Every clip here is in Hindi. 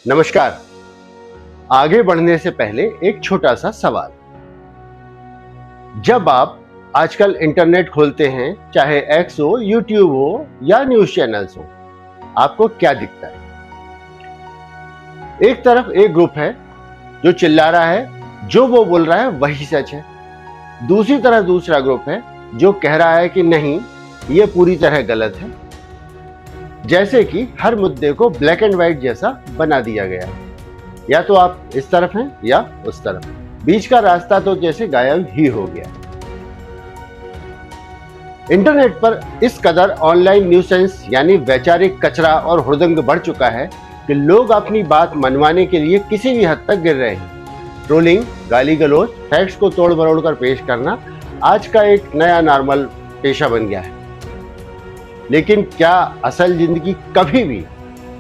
नमस्कार। आगे बढ़ने से पहले एक छोटा सा सवाल। जब आप आजकल इंटरनेट खोलते हैं, चाहे एक्स हो, यूट्यूब हो या न्यूज चैनल्स हो, आपको क्या दिखता है? एक तरफ एक ग्रुप है जो चिल्ला रहा है, जो वो बोल रहा है वही सच है। दूसरी तरफ दूसरा ग्रुप है जो कह रहा है कि नहीं, ये पूरी तरह गलत है। जैसे कि हर मुद्दे को ब्लैक एंड व्हाइट जैसा बना दिया गया है। या तो आप इस तरफ हैं या उस तरफ, बीच का रास्ता तो जैसे गायब ही हो गया। इंटरनेट पर इस कदर ऑनलाइन न्यूसेंस यानी वैचारिक कचरा और हुड़दंग बढ़ चुका है कि लोग अपनी बात मनवाने के लिए किसी भी हद तक गिर रहे हैं। ट्रोलिंग, गाली गलौज, फैक्ट्स को तोड़ मरोड़ कर पेश करना आज का एक नया नॉर्मल पेशा बन गया है। लेकिन क्या असल जिंदगी कभी भी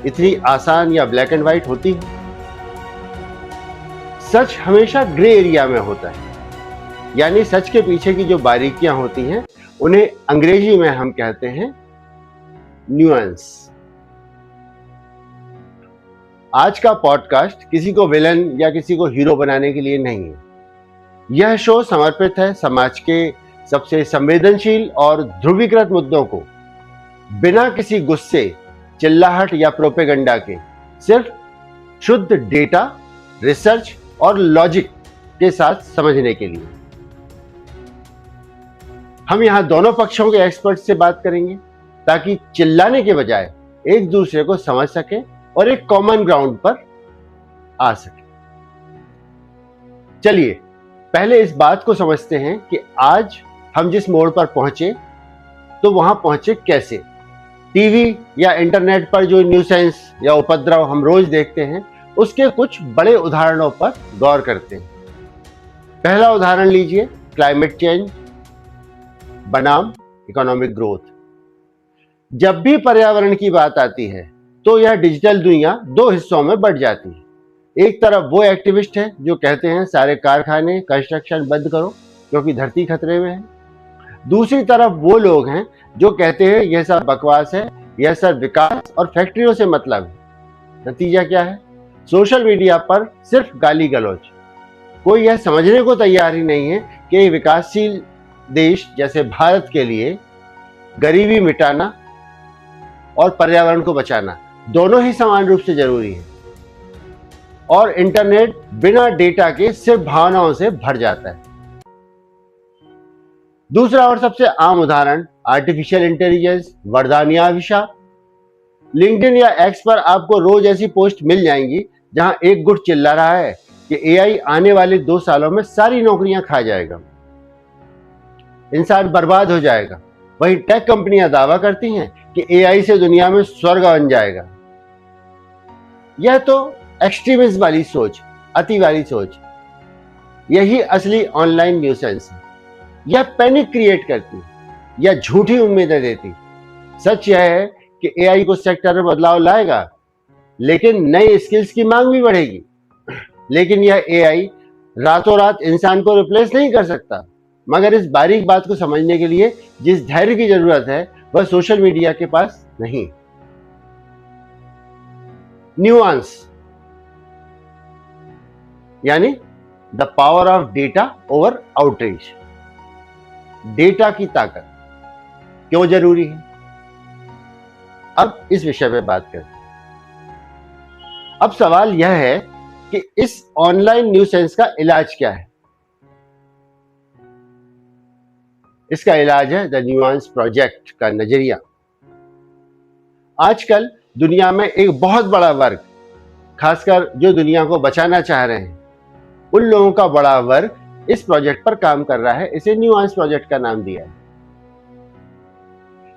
इतनी आसान या ब्लैक एंड व्हाइट होती है? सच हमेशा ग्रे एरिया में होता है, यानी सच के पीछे की जो बारीकियां होती हैं उन्हें अंग्रेजी में हम कहते हैं न्यूएंस। आज का पॉडकास्ट किसी को विलन या किसी को हीरो बनाने के लिए नहीं है। यह शो समर्पित है समाज के सबसे संवेदनशील और ध्रुवीकृत मुद्दों को बिना किसी गुस्से, चिल्लाहट या प्रोपेगेंडा के सिर्फ शुद्ध डेटा, रिसर्च और लॉजिक के साथ समझने के लिए। हम यहां दोनों पक्षों के एक्सपर्ट से बात करेंगे ताकि चिल्लाने के बजाय एक दूसरे को समझ सके और एक कॉमन ग्राउंड पर आ सके। चलिए पहले इस बात को समझते हैं कि आज हम जिस मोड़ पर पहुंचे तो वहां पहुंचे कैसे। टीवी या इंटरनेट पर जो न्यूसेंस या उपद्रव हम रोज देखते हैं, उसके कुछ बड़े उदाहरणों पर गौर करते हैं। पहला उदाहरण लीजिए, क्लाइमेट चेंज बनाम इकोनॉमिक ग्रोथ। जब भी पर्यावरण की बात आती है तो यह डिजिटल दुनिया दो हिस्सों में बढ़ जाती है। एक तरफ वो एक्टिविस्ट हैं जो कहते हैं सारे कारखाने, कंस्ट्रक्शन बंद करो क्योंकि धरती खतरे में है। दूसरी तरफ वो लोग हैं जो कहते हैं यह सब बकवास है, यह सब विकास और फैक्ट्रियों से मतलब है। नतीजा क्या है? सोशल मीडिया पर सिर्फ गाली गलौज। कोई यह समझने को तैयार ही नहीं है कि विकासशील देश जैसे भारत के लिए गरीबी मिटाना और पर्यावरण को बचाना दोनों ही समान रूप से जरूरी है। और इंटरनेट बिना डेटा के सिर्फ भावनाओं से भर जाता है। दूसरा और सबसे आम उदाहरण आर्टिफिशियल इंटेलिजेंस, वरदानिया अभिशाप। लिंक्डइन या एक्स पर आपको रोज ऐसी पोस्ट मिल जाएंगी जहां एक गुट चिल्ला रहा है कि एआई आने वाले 2 सालों में सारी नौकरियां खा जाएगा, इंसान बर्बाद हो जाएगा। वहीं टेक कंपनियां दावा करती हैं कि एआई से दुनिया में स्वर्ग बन जाएगा। यह तो एक्सट्रीमिज्म वाली सोच, अति वाली सोच। यही असली ऑनलाइन न्यूसेंस है। यह पैनिक क्रिएट करती है या झूठी उम्मीदें देती। सच यह है कि एआई को सेक्टर में बदलाव लाएगा, लेकिन नई स्किल्स की मांग भी बढ़ेगी। लेकिन यह एआई रातों रात इंसान को रिप्लेस नहीं कर सकता। मगर इस बारीक बात को समझने के लिए जिस धैर्य की जरूरत है वह सोशल मीडिया के पास नहीं। न्यूआंस यानी the power of data over outreach. Data की ताकत क्यों जरूरी है? अब इस विषय पे बात करते हैं। अब सवाल यह है कि इस ऑनलाइन न्यूसेंस का इलाज क्या है? इसका इलाज है द न्यूआंस प्रोजेक्ट का नजरिया। आजकल दुनिया में एक बहुत बड़ा वर्ग, खासकर जो दुनिया को बचाना चाह रहे हैं, उन लोगों का बड़ा वर्ग इस प्रोजेक्ट पर काम कर रहा है। इसे न्यूआंस प्रोजेक्ट का नाम दिया है।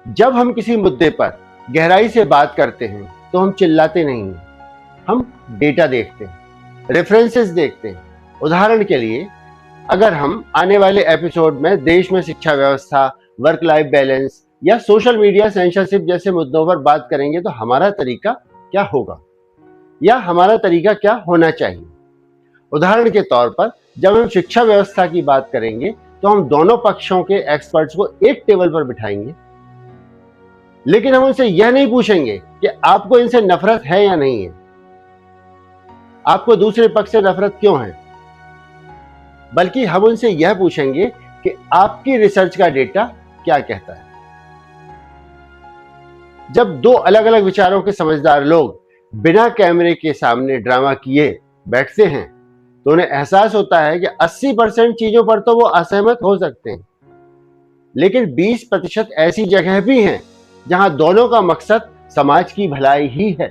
जब हम किसी मुद्दे पर गहराई से बात करते हैं तो हम चिल्लाते नहीं हैं, हम डेटा देखते हैं, रेफरेंसेस देखते हैं। उदाहरण के लिए, अगर हम आने वाले एपिसोड में देश में शिक्षा व्यवस्था, वर्क लाइफ बैलेंस या सोशल मीडिया सेंसरशिप जैसे मुद्दों पर बात करेंगे तो हमारा तरीका क्या होगा या हमारा तरीका क्या होना चाहिए? उदाहरण के तौर पर जब हम शिक्षा व्यवस्था की बात करेंगे तो हम दोनों पक्षों के एक्सपर्ट्स को एक टेबल पर बिठाएंगे, लेकिन हम उनसे यह नहीं पूछेंगे कि आपको इनसे नफरत है या नहीं है। आपको दूसरे पक्ष से नफरत क्यों है, बल्कि हम उनसे यह पूछेंगे कि आपकी रिसर्च का डेटा क्या कहता है। जब दो अलग अलग विचारों के समझदार लोग बिना कैमरे के सामने ड्रामा किए बैठते हैं तो उन्हें एहसास होता है कि 80% चीजों पर तो वो असहमत हो सकते हैं, लेकिन 20% ऐसी जगह भी हैं जहां दोनों का मकसद समाज की भलाई ही है।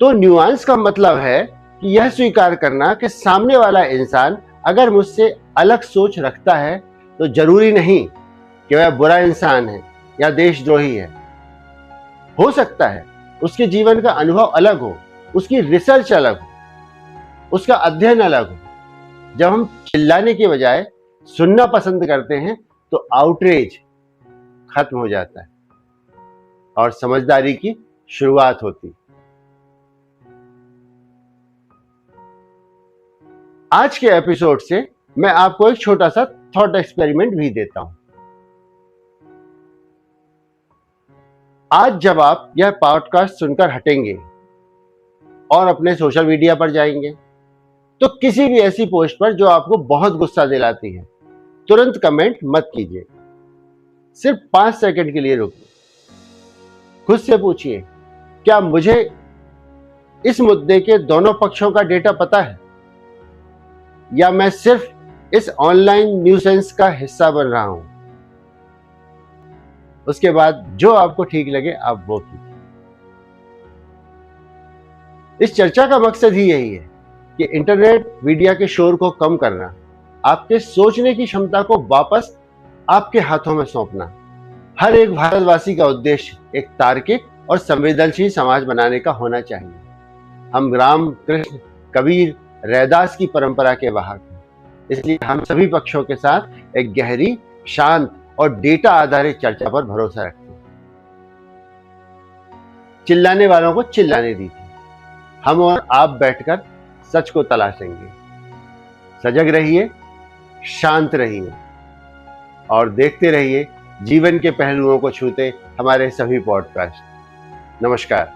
तो न्यूआंस का मतलब है कि यह स्वीकार करना कि सामने वाला इंसान अगर मुझसे अलग सोच रखता है तो जरूरी नहीं कि वह बुरा इंसान है या देशद्रोही है। हो सकता है उसके जीवन का अनुभव अलग हो, उसकी रिसर्च अलग हो, उसका अध्ययन अलग हो। जब हम चिल्लाने के बजाय सुनना पसंद करते हैं तो आउटरीच खत्म हो जाता है और समझदारी की शुरुआत होती। आज के एपिसोड से मैं आपको एक छोटा सा थॉट एक्सपेरिमेंट भी देता हूं। आज जब आप यह पॉडकास्ट सुनकर हटेंगे और अपने सोशल मीडिया पर जाएंगे तो किसी भी ऐसी पोस्ट पर जो आपको बहुत गुस्सा दिलाती है तुरंत कमेंट मत कीजिए। सिर्फ 5 सेकंड के लिए रुकिए, खुद से पूछिए, क्या मुझे इस मुद्दे के दोनों पक्षों का डेटा पता है या मैं सिर्फ इस ऑनलाइन न्यूसेंस का हिस्सा बन रहा हूं। उसके बाद जो आपको ठीक लगे आप वो कीजिए। इस चर्चा का मकसद ही यही है कि इंटरनेट मीडिया के शोर को कम करना, आपके सोचने की क्षमता को वापस आपके हाथों में सौंपना। हर एक भारतवासी का उद्देश्य एक तार्किक और संवेदनशील समाज बनाने का होना चाहिए। हम राम, कृष्ण, कबीर, रैदास की परंपरा के वाहक हैं, इसलिए हम सभी पक्षों के साथ एक गहरी, शांत और डेटा आधारित चर्चा पर भरोसा रखते हैं। चिल्लाने वालों को चिल्लाने दीजिए, हम और आप बैठकर सच को तलाशेंगे। सजग रहिए, शांत रहिए और देखते रहिए जीवन के पहलुओं को छूते हमारे सभी पॉडकास्ट। नमस्कार।